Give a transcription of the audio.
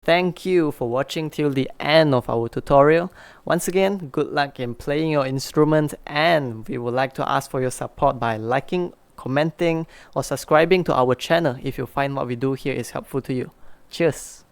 thank you for watching till the end of our tutorial. Once again, good luck in playing your instrument, and we would like to ask for your support by liking, commenting or subscribing to our channel if you find what we do here is helpful to you. Cheers!